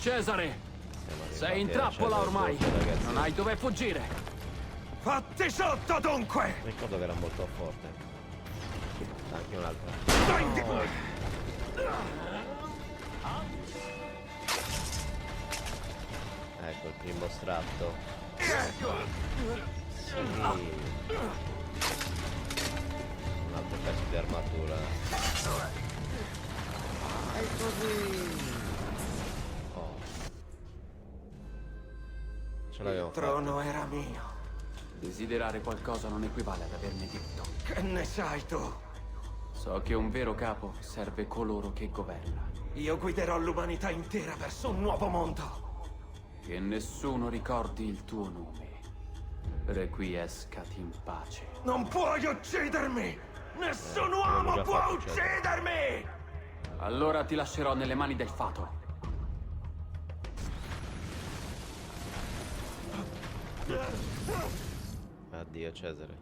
Cesare, sei in arrivati a trappola Cesare ormai. Borgia, ragazzi. Non hai dove fuggire. Fatti sotto dunque! Ricordo che era molto forte. Anche un'altra. Prendi! Ecco il primo stratto. Sì. Un altro pezzo di armatura. È così. Oh. Ce l'avevo Il fatta. trono era mio. Desiderare qualcosa non equivale ad averne diritto. Che ne sai tu? So che un vero capo serve coloro che governa. Io guiderò l'umanità intera verso un nuovo mondo. Che nessuno ricordi il tuo nome. Requiescati in pace. Non puoi uccidermi! Nessun l'ho uomo già può fatto, certo. uccidermi! Allora ti lascerò nelle mani del fato. Addio Cesare.